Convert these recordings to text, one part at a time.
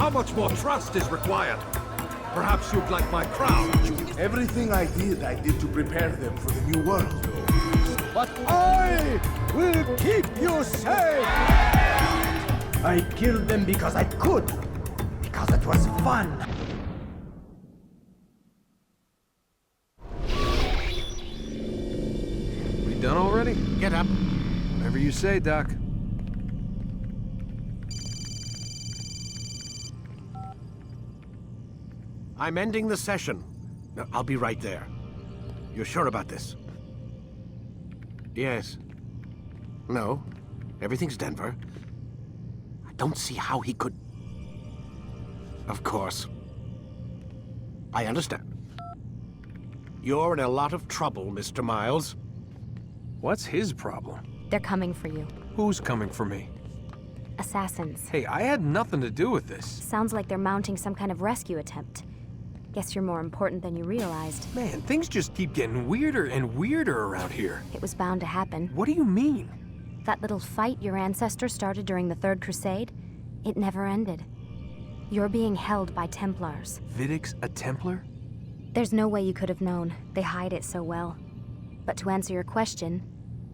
How much more trust is required? Perhaps you'd like my crown. Everything I did to prepare them for the new world. But I will keep you safe! I killed them because I could. Because it was fun. We done already? Get up. Whatever you say, Doc. I'm ending the session. No, I'll be right there. You're sure about this? Yes. No. Everything's Denver. I don't see how he could... Of course. I understand. You're in a lot of trouble, Mr. Miles. What's his problem? They're coming for you. Who's coming for me? Assassins. Hey, I had nothing to do with this. Sounds like they're mounting some kind of rescue attempt. Guess you're more important than you realized. Man, things just keep getting weirder and weirder around here. It was bound to happen. What do you mean? That little fight your ancestors started during the Third Crusade, it never ended. You're being held by Templars. Vidic's a Templar? There's no way you could have known. They hide it so well. But to answer your question,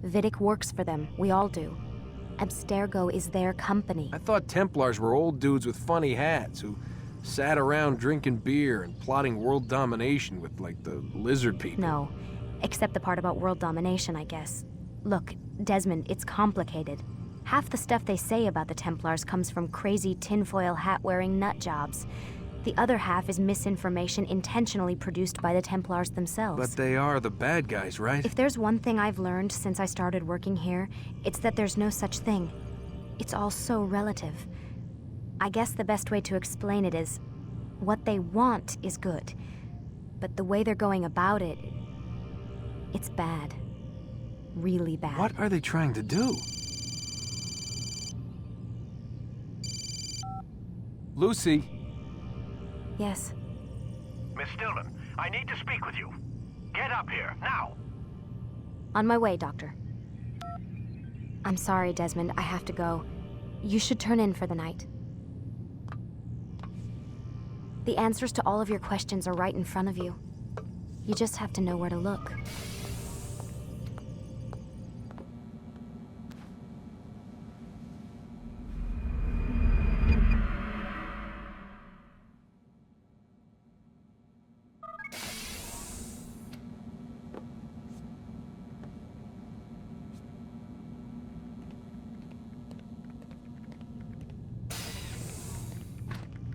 Vidic works for them. We all do. Abstergo is their company. I thought Templars were old dudes with funny hats who sat around drinking beer and plotting world domination with, like, the lizard people. No, except the part about world domination, I guess. Look, Desmond, it's complicated. Half the stuff they say about the Templars comes from crazy tinfoil hat-wearing nut jobs. The other half is misinformation intentionally produced by the Templars themselves. But they are the bad guys, right? If there's one thing I've learned since I started working here, it's that there's no such thing. It's all so relative. I guess the best way to explain it is, what they want is good. But the way they're going about it, it's bad. Really bad. What are they trying to do? Lucy. Yes. Miss Stillman, I need to speak with you. Get up here, now! On my way, Doctor. I'm sorry, Desmond. I have to go. You should turn in for the night. The answers to all of your questions are right in front of you. You just have to know where to look.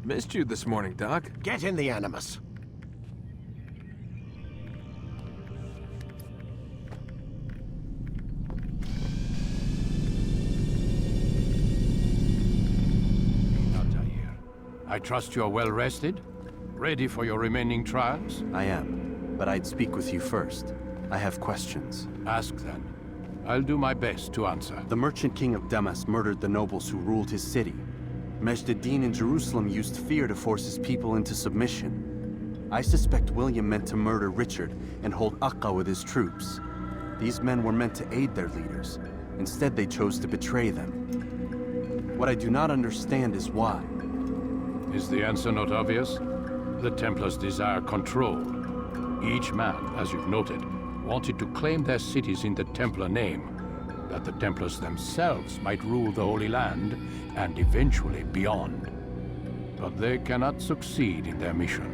Missed you this morning, Doc. Get in the Animus. Altair, I trust you're well rested? Ready for your remaining trials? I am, but I'd speak with you first. I have questions. Ask then. I'll do my best to answer. The merchant king of Damas murdered the nobles who ruled his city. Majd ad-Din in Jerusalem used fear to force his people into submission. I suspect William meant to murder Richard and hold Akka with his troops. These men were meant to aid their leaders. Instead, they chose to betray them. What I do not understand is why. Is the answer not obvious? The Templars desire control. Each man, as you've noted, wanted to claim their cities in the Templar name, that the Templars themselves might rule the Holy Land and eventually beyond. But they cannot succeed in their mission.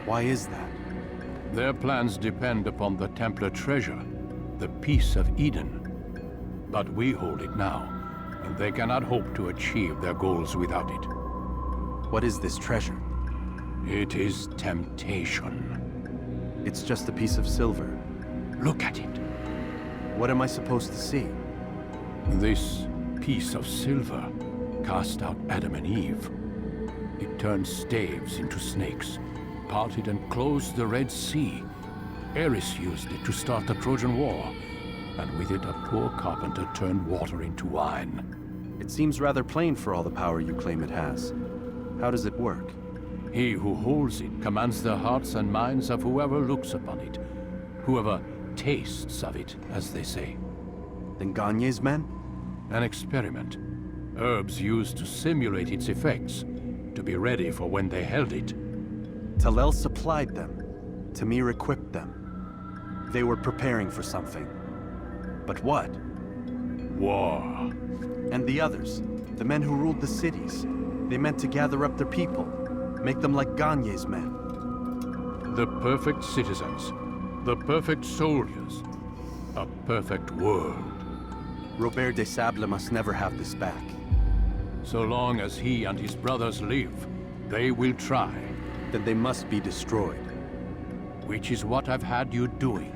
Why is that? Their plans depend upon the Templar treasure, the Peace of Eden. But we hold it now, and they cannot hope to achieve their goals without it. What is this treasure? It is temptation. It's just a piece of silver. Look at it. What am I supposed to see? This piece of silver cast out Adam and Eve. It turned staves into snakes, parted and closed the Red Sea. Ares used it to start the Trojan War, and with it a poor carpenter turned water into wine. It seems rather plain for all the power you claim it has. How does it work? He who holds it commands the hearts and minds of whoever looks upon it, whoever tastes of it, as they say. Then Gagne's men? An experiment. Herbs used to simulate its effects. to be ready for when they held it. Talel supplied them. Tamir equipped them. They were preparing for something. But what? War. And the others, the men who ruled the cities, they meant to gather up their people, make them like Gagne's men. The perfect citizens, the perfect soldiers, a perfect world. Robert de Sable must never have this back. So long as he and his brothers live, they will try. Then they must be destroyed. Which is what I've had you doing.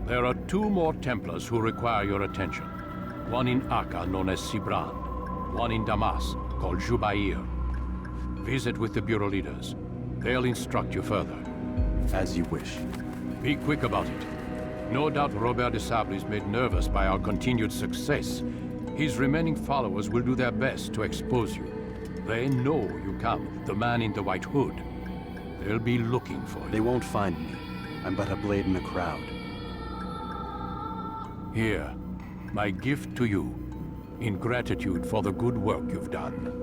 There are 2 more Templars who require your attention. One in Acre, known as Sibrand. One in Damas, called Jubair. Visit with the Bureau leaders. They'll instruct you further. As you wish. Be quick about it. No doubt Robert de Sable is made nervous by our continued success. His remaining followers will do their best to expose you. They know you come, the man in the white hood. They'll be looking for you. They won't find me. I'm but a blade in the crowd. Here, my gift to you, in gratitude for the good work you've done.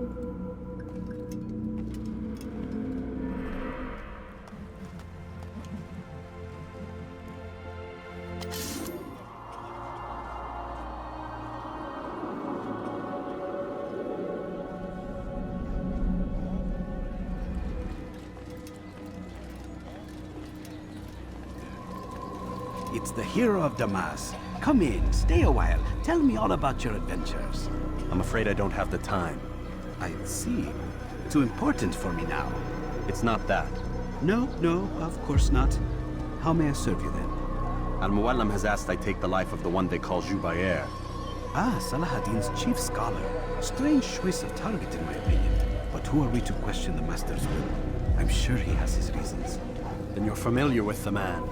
It's the hero of Damas. Come in, stay a while. Tell me all about your adventures. I'm afraid I don't have the time. I see. Too important for me now. It's not that. No, of course not. How may I serve you then? Al-Muallim has asked I take the life of the one they call Jubair. Ah, Salahadin's chief scholar. Strange choice of target in my opinion. But who are we to question the Master's will? I'm sure he has his reasons. Then you're familiar with the man.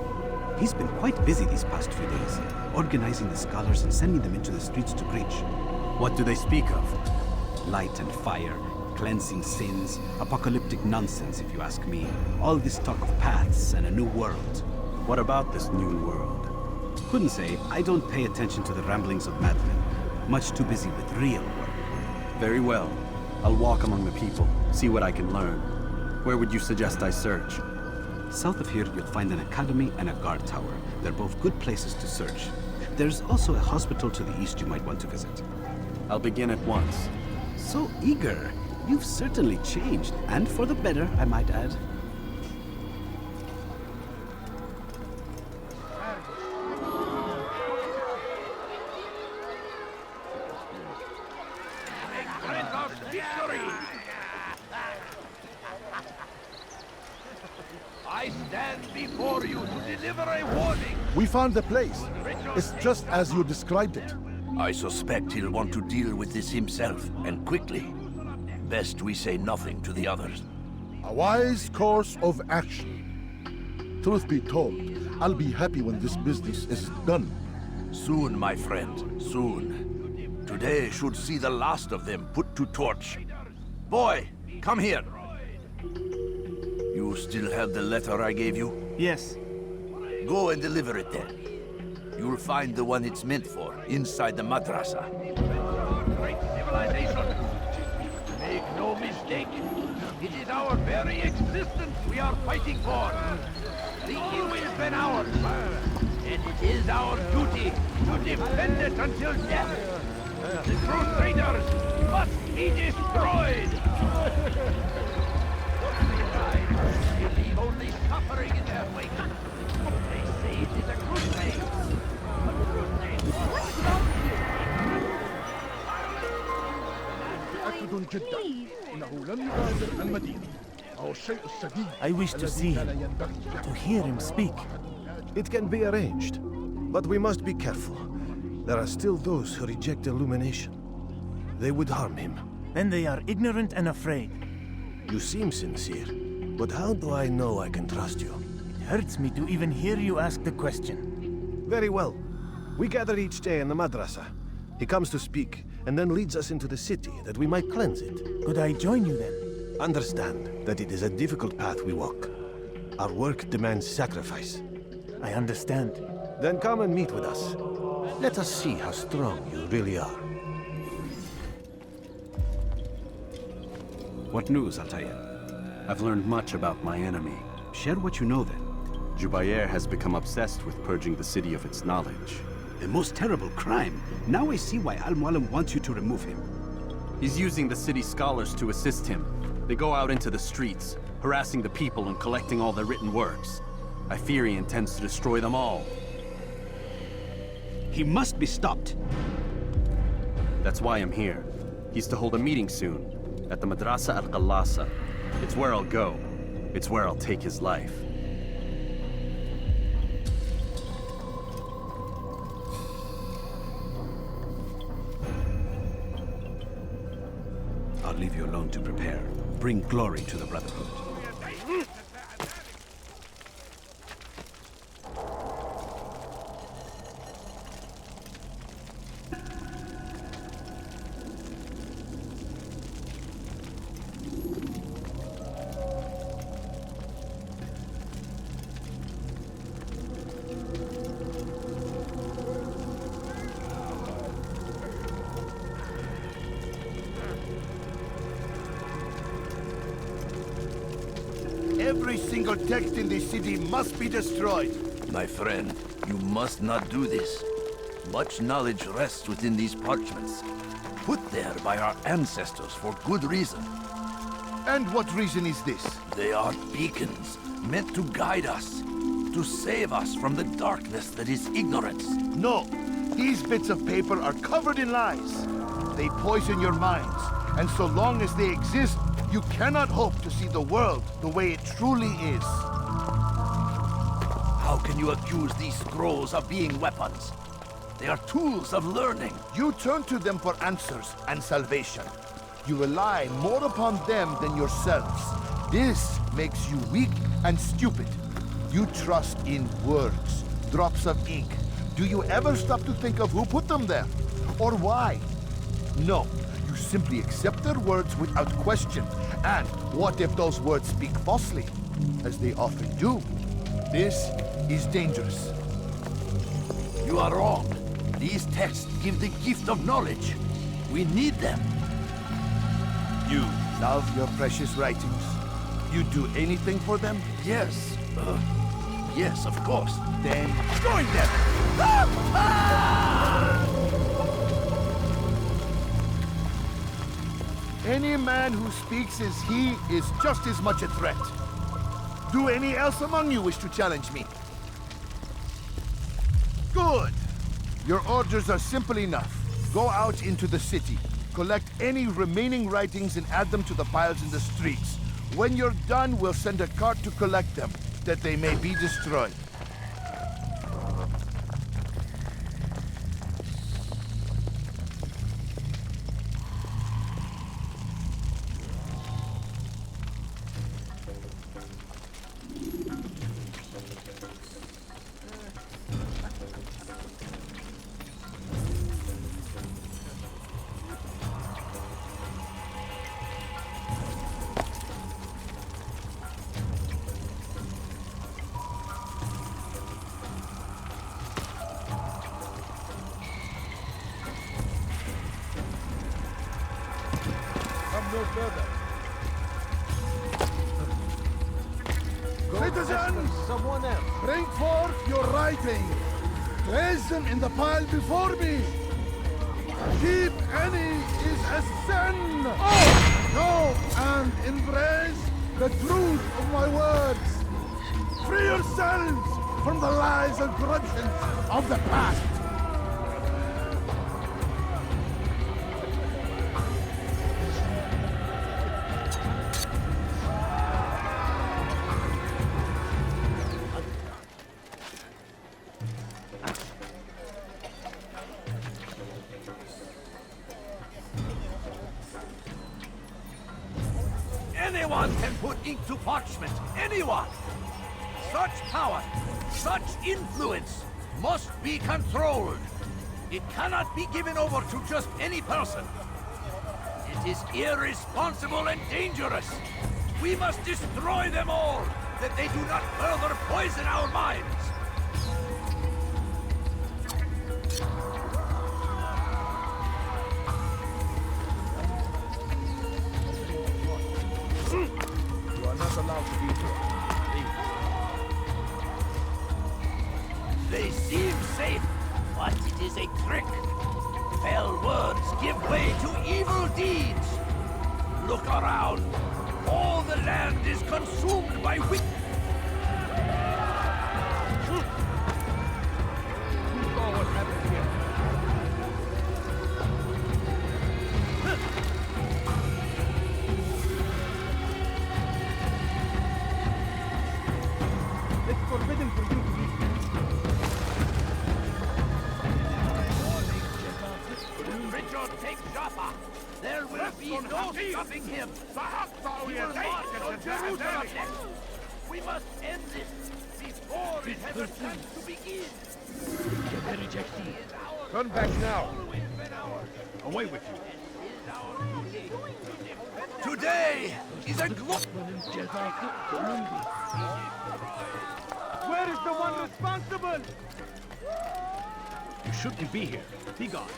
He's been quite busy these past few days, organizing the scholars and sending them into the streets to preach. What do they speak of? Light and fire, cleansing sins, apocalyptic nonsense if you ask me. All this talk of paths and a new world. What about this new world? Couldn't say. I don't pay attention to the ramblings of madmen. Much too busy with real work. Very well. I'll walk among the people, see what I can learn. Where would you suggest I search? South of here, you'll find an academy and a guard tower. They're both good places to search. There's also a hospital to the east you might want to visit. I'll begin at once. So eager. You've certainly changed, and for the better, I might add. I stand before you to deliver a warning. We found the place. It's just as you described it. I suspect he'll want to deal with this himself, and quickly. Best we say nothing to the others. A wise course of action. Truth be told, I'll be happy when this business is done. Soon, my friend, soon. Today should see the last of them put to torch. Boy, come here. You still have the letter I gave you? Yes. Go and deliver it then. You'll find the one it's meant for, inside the madrasa. Great civilization. Make no mistake. It is our very existence we are fighting for. The evil has been ours. And it is our duty to defend it until death. The Crusaders must be destroyed. You leave only suffering in their wake. They say it is a crusade. متأكد جدا إنه لن يغادر المدينة أو الشيء السديد. I wish to see him, to hear him speak. It can be arranged, but we must be careful. There are still those who reject illumination. They would harm him. Then they are ignorant and afraid. You seem sincere, but how do I know I can trust you? It hurts me to even hear you ask the question. Very well. We gather each day in the madrasa. He comes to speak, and then leads us into the city, that we might cleanse it. Could I join you then? Understand that it is a difficult path we walk. Our work demands sacrifice. I understand. Then come and meet with us. Let us see how strong you really are. What news, Altair? I've learned much about my enemy. Share what you know then. Jubair has become obsessed with purging the city of its knowledge. A most terrible crime. Now I see why Al-Mualim wants you to remove him. He's using the city scholars to assist him. They go out into the streets, harassing the people and collecting all their written works. I fear he intends to destroy them all. He must be stopped. That's why I'm here. He's to hold a meeting soon, at the Madrasa al-Qallasa. It's where I'll go. It's where I'll take his life. I'll leave you alone to prepare. Bring glory to the Brotherhood. Every single text in this city must be destroyed. My friend, you must not do this. Much knowledge rests within these parchments, put there by our ancestors for good reason. And what reason is this? They are beacons, meant to guide us, to save us from the darkness that is ignorance. No, these bits of paper are covered in lies. They poison your minds, and so long as they exist, you cannot hope to see the world the way it truly is. How can you accuse these scrolls of being weapons? They are tools of learning. You turn to them for answers and salvation. You rely more upon them than yourselves. This makes you weak and stupid. You trust in words, drops of ink. Do you ever stop to think of who put them there? Or why? No, you simply accept their words without question. And what if those words speak falsely? As they often do. This is dangerous. You are wrong. These texts give the gift of knowledge. We need them. You love your precious writings. You'd do anything for them? Yes. Yes, of course. Then join them! Any man who speaks as he is just as much a threat. Do any else among you wish to challenge me? Good! Your orders are simple enough. Go out into the city, collect any remaining writings and add them to the piles in the streets. When you're done, we'll send a cart to collect them, that they may be destroyed. Citizens, bring forth your writing. Place them in the pile before me. Keep any is a sin. Go and embrace the truth of my words. Free yourselves from the lies and corruptions of the past. Anyone can put ink to parchment. Anyone! Such power, such influence must be controlled. It cannot be given over to just any person. It is irresponsible and dangerous. We must destroy them all, that they do not further poison our minds. allowed to be here. They seem safe, but it is a trick. Fell words give way to evil deeds. Look around. All the land is consumed by wicked. It's forbidden for you to eat. Richard, take Jaffa. There will be no stopping him. He will march on Jerusalem next. We must end this before it has a chance to begin. Turn back now. Away with you. Today is a Where is the one responsible? You shouldn't be here. Be gone.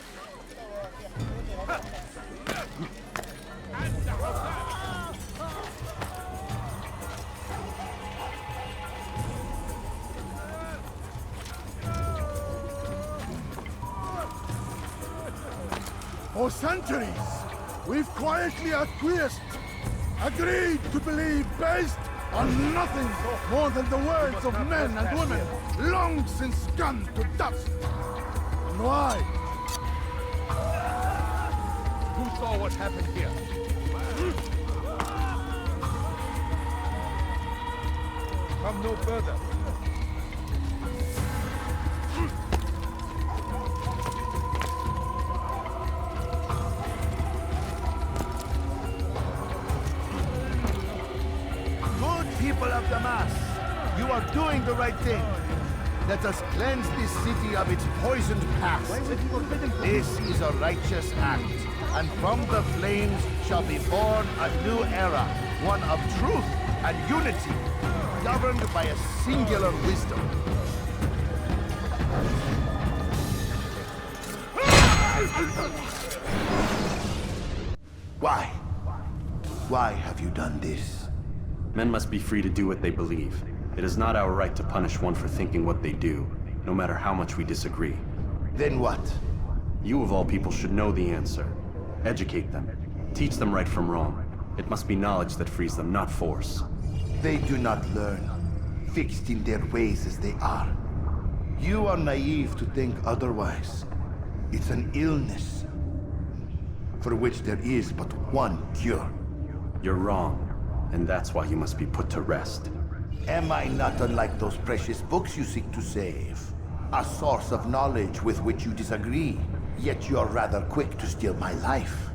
For centuries, we've quietly acquiesced, agreed to believe based on nothing more than the words of men and women, long since gone to dust. And why? Who saw what happened here? Come no further. Good people of Damas, you are doing the right thing. Let us cleanse this city of its poisoned past. This is a righteous act, and from the flames shall be born a new era, one of truth and unity, governed by a singular wisdom. Why? Why have you done this? Men must be free to do what they believe. It is not our right to punish one for thinking what they do, no matter how much we disagree. Then what? You of all people should know the answer. Educate them. Teach them right from wrong. It must be knowledge that frees them, not force. They do not learn, fixed in their ways as they are. You are naive to think otherwise. It's an illness, for which there is but one cure. You're wrong, and that's why you must be put to rest. Am I not unlike those precious books you seek to save? A source of knowledge with which you disagree, yet you're rather quick to steal my life.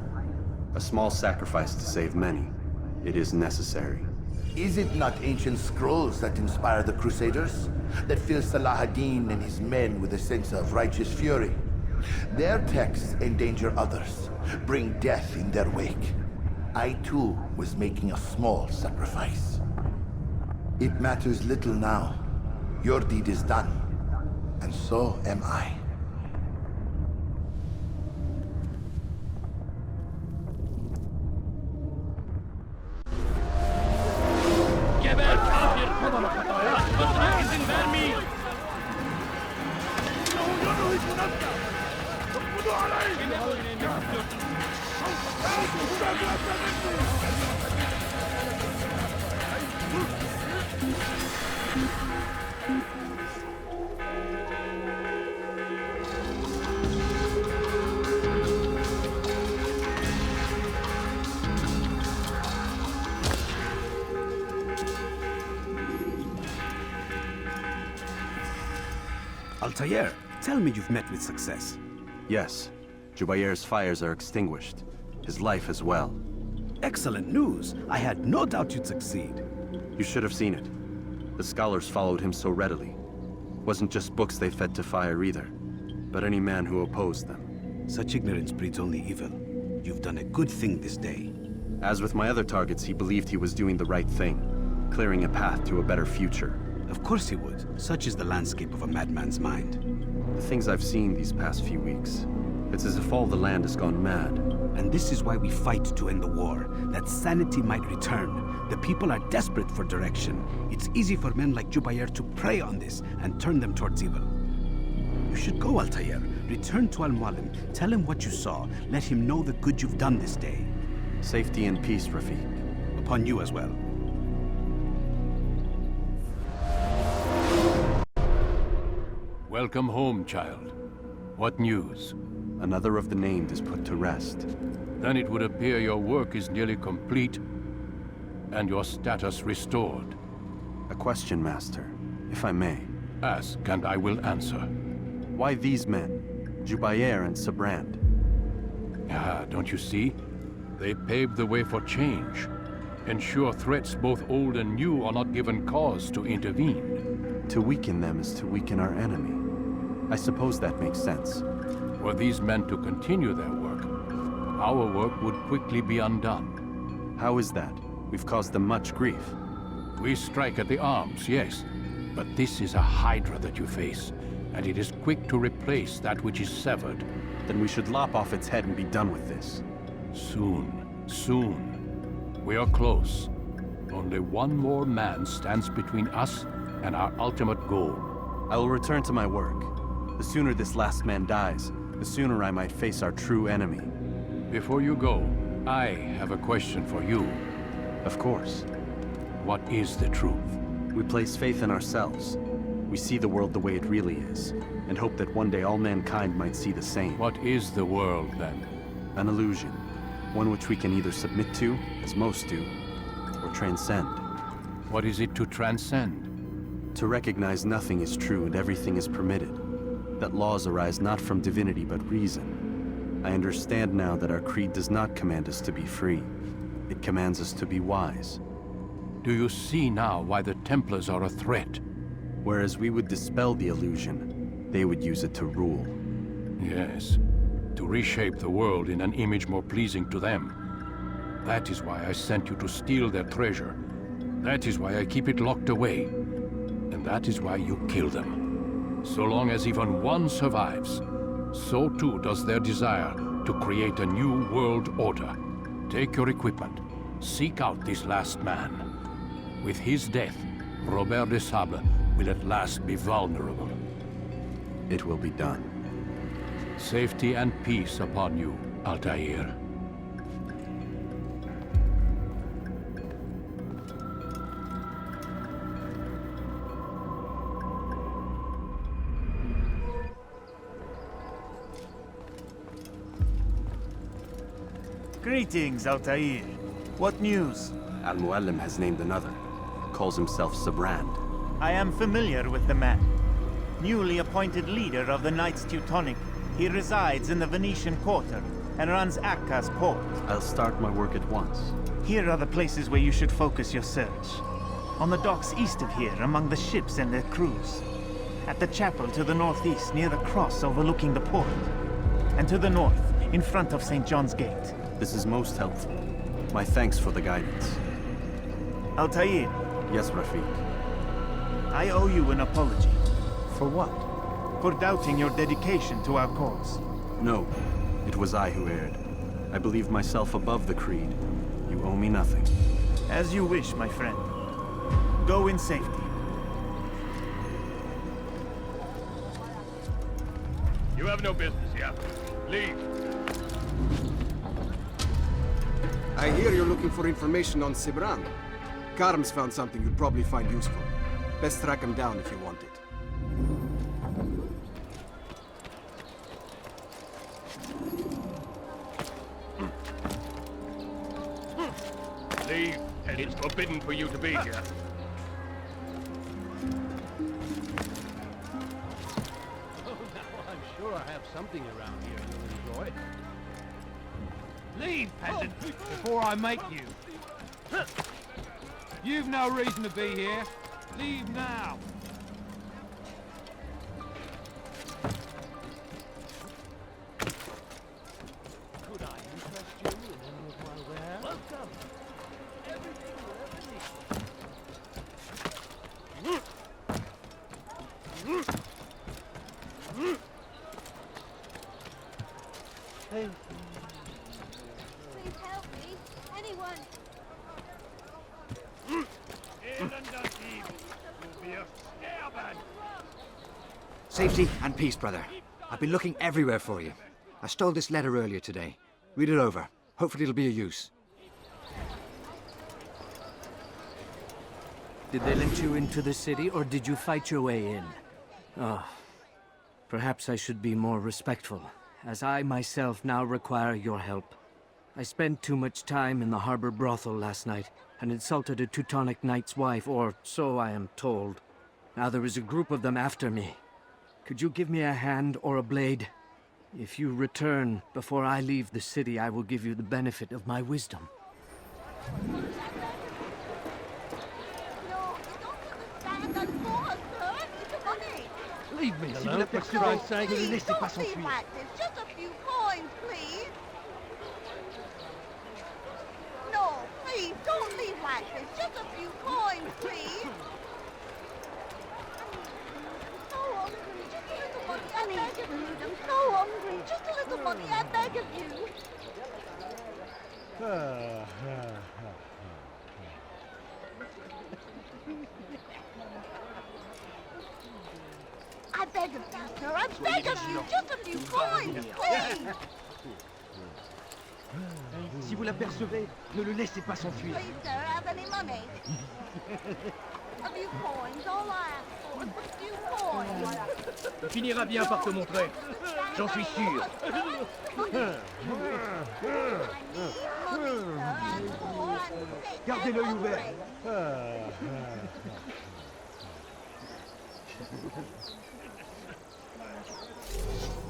A small sacrifice to save many. It is necessary. Is it not ancient scrolls that inspire the Crusaders? That fill Salah ad-Din and his men with a sense of righteous fury? Their texts endanger others, bring death in their wake. I too was making a small sacrifice. It matters little now. Your deed is done, and so am I. Altair, tell me you've met with success. Yes, Jubair's fires are extinguished. His life as well. Excellent news. I had no doubt you'd succeed. You should have seen it. The scholars followed him so readily. Wasn't just books they fed to fire either, but any man who opposed them. Such ignorance breeds only evil. You've done a good thing this day. As with my other targets, he believed he was doing the right thing, clearing a path to a better future. Of course he would. Such is the landscape of a madman's mind. The things I've seen these past few weeks, it's as if all the land has gone mad. And this is why we fight to end the war, that sanity might return. The people are desperate for direction. It's easy for men like Jubair to prey on this and turn them towards evil. You should go, Altair. Return to Al-Mualim. Tell him what you saw. Let him know the good you've done this day. Safety and peace, Rafiq. Upon you as well. Welcome home, child. What news? Another of the named is put to rest. Then it would appear your work is nearly complete and your status restored. A question, Master, if I may. Ask and I will answer. Why these men? Jubair and Sibrand. Ah, don't you see? They paved the way for change. Ensure threats both old and new are not given cause to intervene. To weaken them is to weaken our enemy. I suppose that makes sense. Were these men to continue their work, our work would quickly be undone. How is that? We've caused them much grief. We strike at the arms, yes. But this is a hydra that you face, and it is quick to replace that which is severed. Then we should lop off its head and be done with this. Soon, soon. We are close. Only one more man stands between us and our ultimate goal. I will return to my work. The sooner this last man dies, the sooner I might face our true enemy. Before you go, I have a question for you. Of course. What is the truth? We place faith in ourselves. We see the world the way it really is, and hope that one day all mankind might see the same. What is the world, then? An illusion. One which we can either submit to, as most do, or transcend. What is it to transcend? To recognize nothing is true and everything is permitted. That laws arise not from divinity but reason. I understand now that our creed does not command us to be free. It commands us to be wise. Do you see now why the Templars are a threat? Whereas we would dispel the illusion, they would use it to rule. Yes, to reshape the world in an image more pleasing to them. That is why I sent you to steal their treasure. That is why I keep it locked away. And that is why you kill them. So long as even one survives, so too does their desire to create a new world order. Take your equipment. Seek out this last man. With his death, Robert de Sable will at last be vulnerable. It will be done. Safety and peace upon you, Altair. Greetings, Altair. What news? Al-Mualim has named another. Calls himself Sibrand. I am familiar with the man. Newly appointed leader of the Knights Teutonic, he resides in the Venetian Quarter and runs Akka's port. I'll start my work at once. Here are the places where you should focus your search. On the docks east of here, among the ships and their crews. At the chapel to the northeast, near the cross overlooking the port. And to the north, in front of St. John's Gate. This is most helpful. My thanks for the guidance. Altair. Yes, Rafiq. I owe you an apology. For what? For doubting your dedication to our cause. No, it was I who erred. I believed myself above the creed. You owe me nothing. As you wish, my friend. Go in safety. You have no business here. Leave. I hear you're looking for information on Sibrand. Karm's found something you'll probably find useful. Best track him down if you want it. Leave. It's forbidden for you to be here. Oh, now I'm sure I have something around here you'll enjoy. Leave, peasant, before I make you. You've no reason to be here. Leave now. Could I interest you in any of my wares? Welcome. Everything you ever need. Thank you. Safety and peace, brother. I've been looking everywhere for you. I stole this letter earlier today. Read it over. Hopefully it'll be of use. Did they let you into the city, or did you fight your way in? Oh, perhaps I should be more respectful, as I myself now require your help. I spent too much time in the harbor brothel last night, and insulted a Teutonic knight's wife, or so I am told. Now there is a group of them after me. Could you give me a hand or a blade? If you return before I leave the city, I will give you the benefit of my wisdom. Leave me alone, for Christ's sake. Ne laissez pas s'enfuir. Just a few coins, please. No, please, don't leave like this. Just a few coins, please. So hungry, just a little money, I beg of you. I'm so hungry, just a little money, I beg of you. I beg of you, sir. I beg of you. Just a few coins, please. Si vous l'apercevez, ne le laissez pas s'enfuir. Please, sir, have any money? A few coins, all I ask for is a few coins. Il finira bien par te montrer. J'en suis sûr. Gardez l'œil ouvert.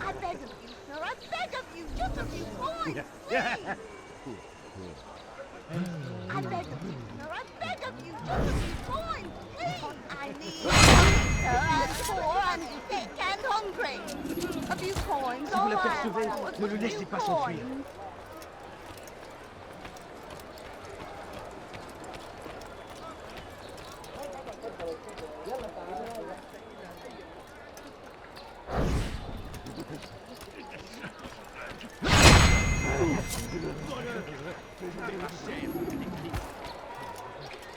I beg of you, sir. I beg of you. Just a few coins, please. I beg of you, sir. I beg of you. Just a few coins, please. I need money, sir. I'm poor and sick and hungry. A few coins, Si vous all I ask l'apercevez, for is ne a le few laissez pas s'enfuir. coins.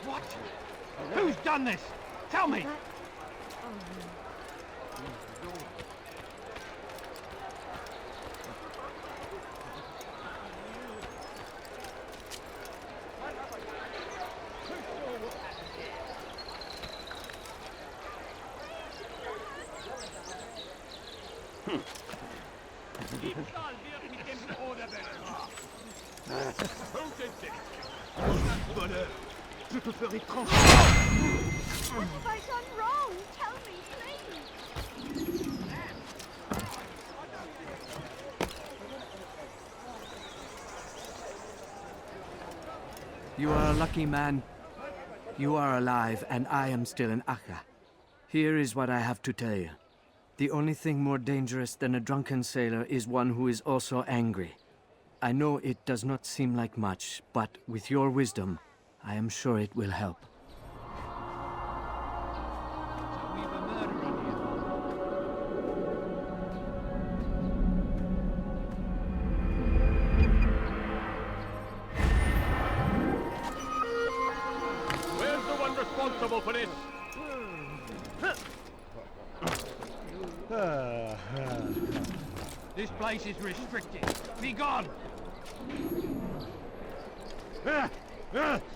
What? Who's done this? Tell me! Je te ferai trancher. What have I done wrong? Tell me, please. You are a lucky man. You are alive, and I am still in Akka. Here is what I have to tell you. The only thing more dangerous than a drunken sailor is one who is also angry. I know it does not seem like much, but with your wisdom, I am sure it will help. Where's the one responsible for this? This place is restricted. Be gone!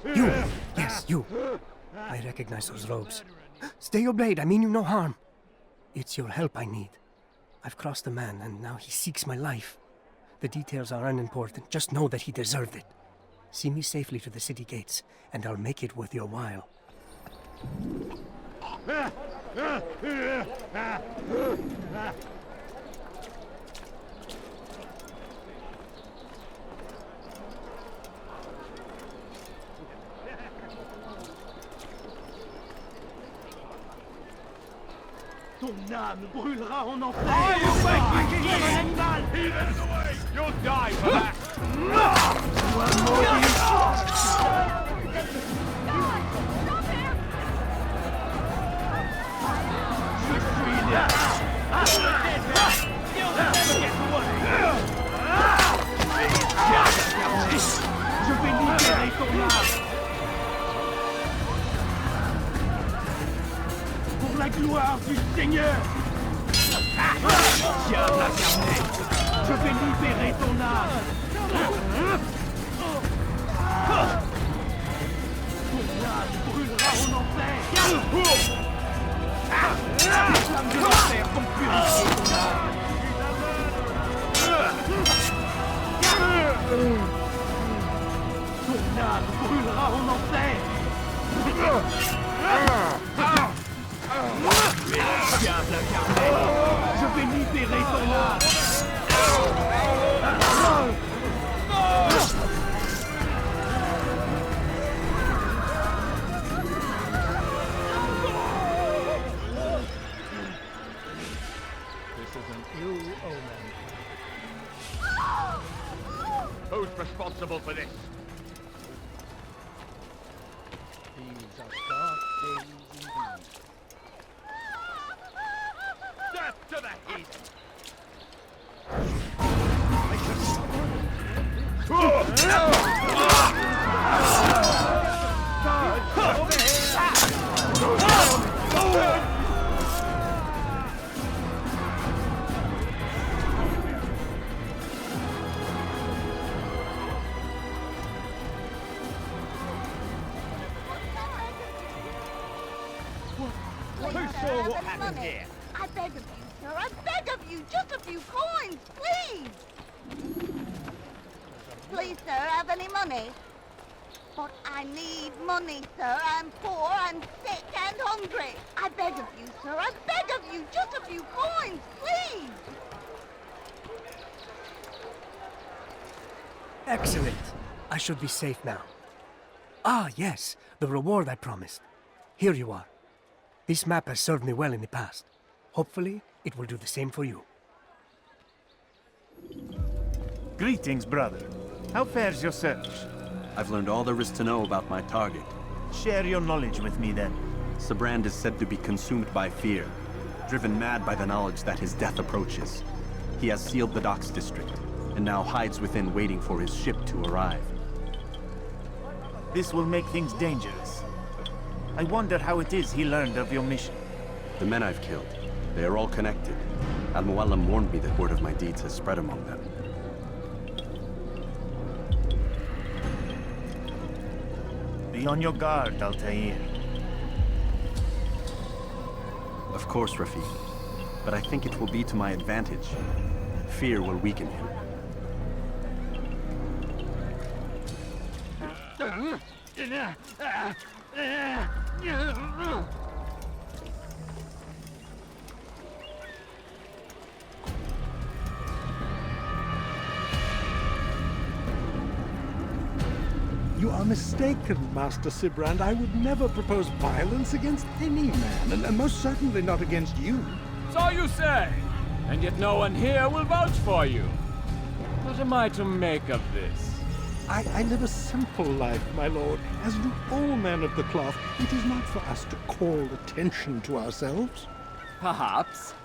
You! Yes, you. I recognize those robes. Stay your blade, I mean you no harm. It's your help I need. I've crossed a man, and now he seeks my life. The details are unimportant, just know that he deserved it. See me safely to the city gates, and I'll make it worth your while. Ton âme brûlera en enfer! Are you making me an animal? Heathens away! You'll die for that! Je vais libérer ton âme! Pour la gloire du Seigneur! Diable incarné, je vais libérer ton âme. Ton âme brûlera en enfer. Les flammes de l'enfer vont purifier ton âme. Ton âme brûlera en enfer. Diable incarné, je vais libérer ton âme. This is an ill omen. Who's responsible for this? These are dark days indeed. Death to the heathen! Who saw what happened here? I beg of you, sir. I beg of you. Just a few coins, please. Please, sir, have any money? But I need money, sir. I'm poor, I'm sick and hungry. I beg of you, sir. I beg of you. Just a few coins, please. Excellent. I should be safe now. Ah, yes, the reward I promised. Here you are. This map has served me well in the past. Hopefully, it will do the same for you. Greetings, brother. How fares your search? I've learned all there is to know about my target. Share your knowledge with me, then. Sibrand is said to be consumed by fear, driven mad by the knowledge that his death approaches. He has sealed the docks district, and now hides within waiting for his ship to arrive. This will make things dangerous. I wonder how it is he learned of your mission. The men I've killed, they are all connected. Al-Muallim warned me that word of my deeds has spread among them. Be on your guard, Altair. Of course, Rafiq. But I think it will be to my advantage. Fear will weaken him. You are mistaken, Master Sibrand. I would never propose violence against any man, and most certainly not against you. So you say, and yet no one here will vouch for you. What am I to make of this? I live a simple life, my lord, as do all men of the cloth. It is not for us to call attention to ourselves. Perhaps.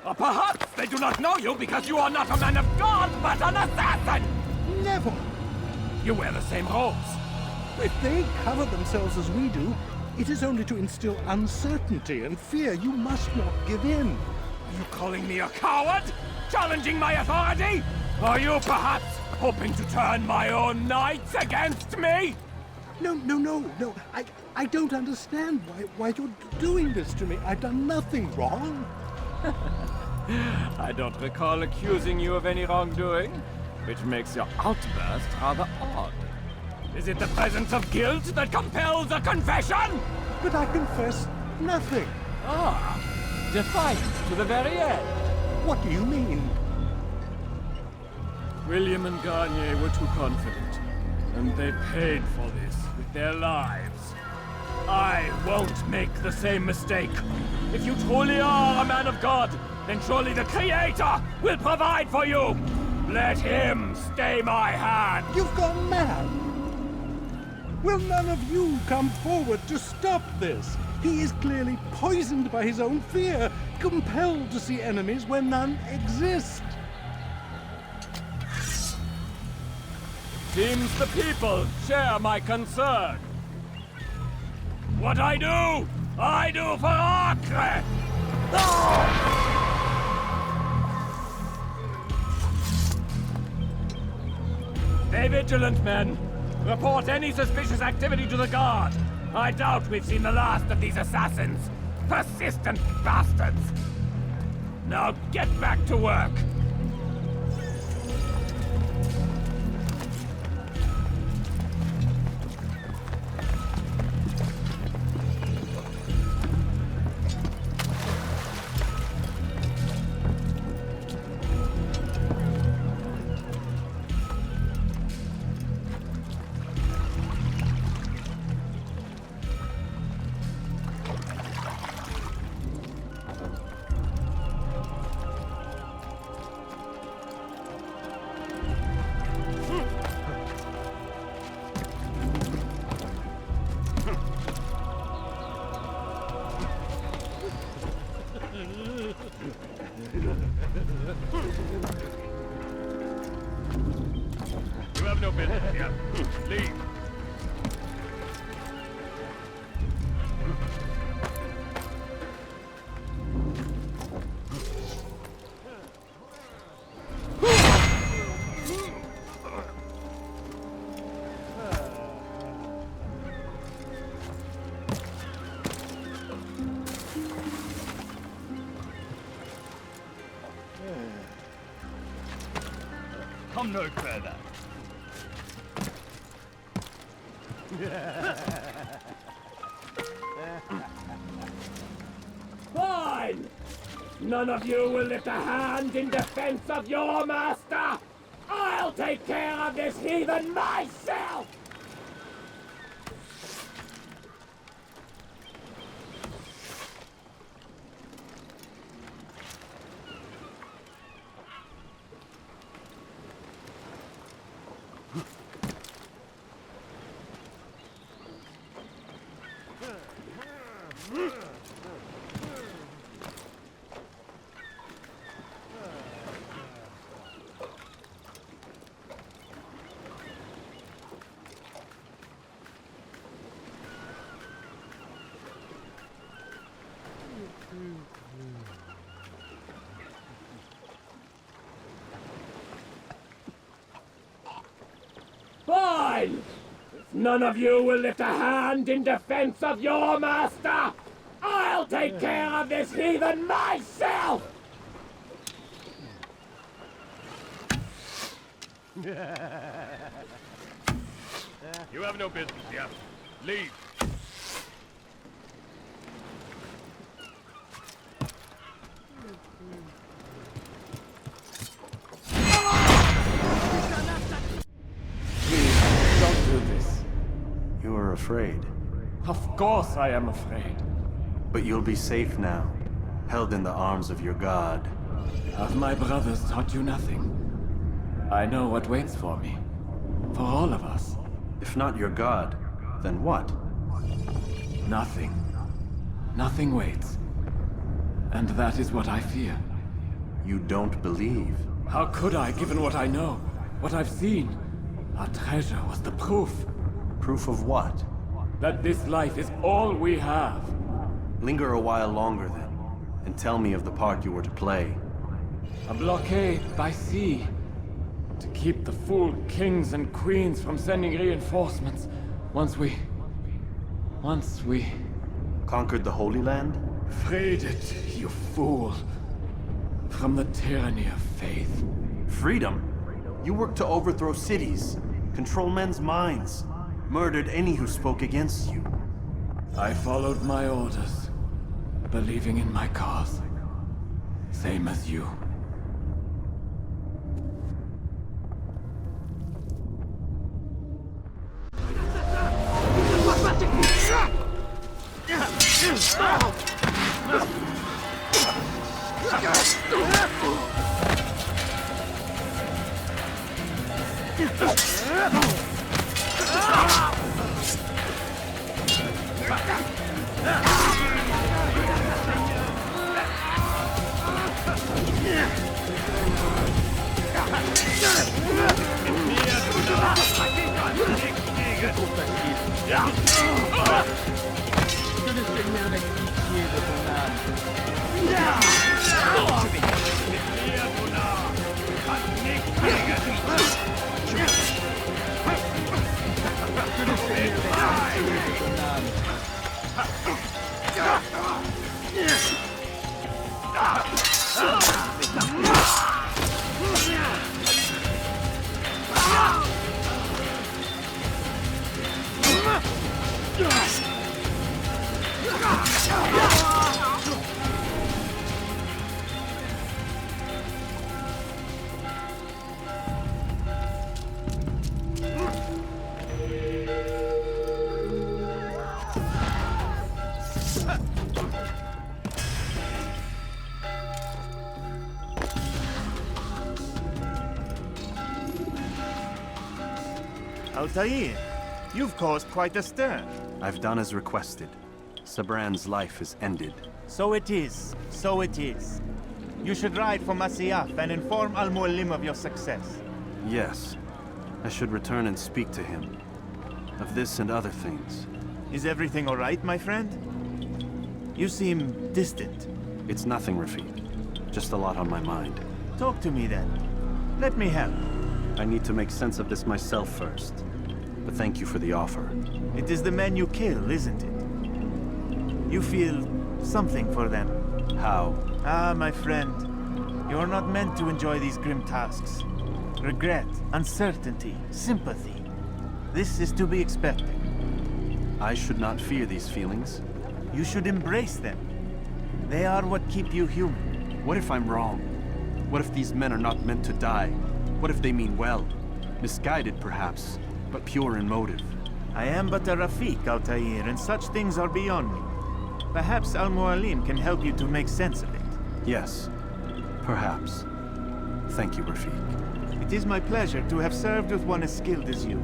Or perhaps they do not know you because you are not a man of God, but an assassin! Never! You wear the same robes. If they cover themselves as we do, it is only to instill uncertainty and fear. You must not give in. Are you calling me a coward? Challenging my authority? Are you perhaps hoping to turn my own knights against me? No. I don't understand why you're doing this to me. I've done nothing wrong. I don't recall accusing you of any wrongdoing, which makes your outburst rather odd. Is it the presence of guilt that compels a confession? But I confess nothing. Ah, defiant to the very end. What do you mean? William and Garnier were too confident, and they paid for this with their lives. I won't make the same mistake. If you truly are a man of God, then surely the Creator will provide for you. Let him stay my hand. You've gone mad. Will none of you come forward to stop this? He is clearly poisoned by his own fear, compelled to see enemies where none exist. Seems the people share my concern. What I do for Acre! Stay vigilant, men. Report any suspicious activity to the guard. I doubt we've seen the last of these assassins. Persistent bastards! Now get back to work! You have no business here. Leave. Come no further. Fine! None of you will lift a hand in defense of your master! I'll take care of this heathen myself! Fine! If none of you will lift a hand in defense of your master, I'll take care of this heathen myself! You have no business here. Leave. Don't do this. You are afraid. Of course I am afraid. But you'll be safe now, held in the arms of your god. Have my brothers taught you nothing? I know what waits for me. For all of us. If not your god, then what? Nothing. Nothing waits. And that is what I fear. You don't believe. How could I, given what I know? What I've seen? Our treasure was the proof. Proof of what? That this life is all we have. Linger a while longer then, and tell me of the part you were to play. A blockade by sea. To keep the fool kings and queens from sending reinforcements. Once we... Conquered the Holy Land? Freed it, you fool. From the tyranny of faith. Freedom? You worked to overthrow cities, control men's minds, murdered any who spoke against you. I followed my orders, believing in my cause. Same as you. Altair, you've caused quite a stir. I've done as requested. Sibrand's life is ended. So it is. So it is. You should ride for Masyaf and inform Al-Mualim of your success. Yes. I should return and speak to him. Of this and other things. Is everything all right, my friend? You seem distant. It's nothing, Rafik. Just a lot on my mind. Talk to me then. Let me help. I need to make sense of this myself first. But thank you for the offer. It is the men you kill, isn't it? You feel something for them. How? Ah, my friend. You are not meant to enjoy these grim tasks. Regret, uncertainty, sympathy. This is to be expected. I should not fear these feelings. You should embrace them. They are what keep you human. What if I'm wrong? What if these men are not meant to die? What if they mean well? Misguided, perhaps, but pure in motive. I am but a Rafik, Altair, and such things are beyond me. Perhaps Al-Mualim can help you to make sense of it. Yes, perhaps. Thank you, Rafik. It is my pleasure to have served with one as skilled as you.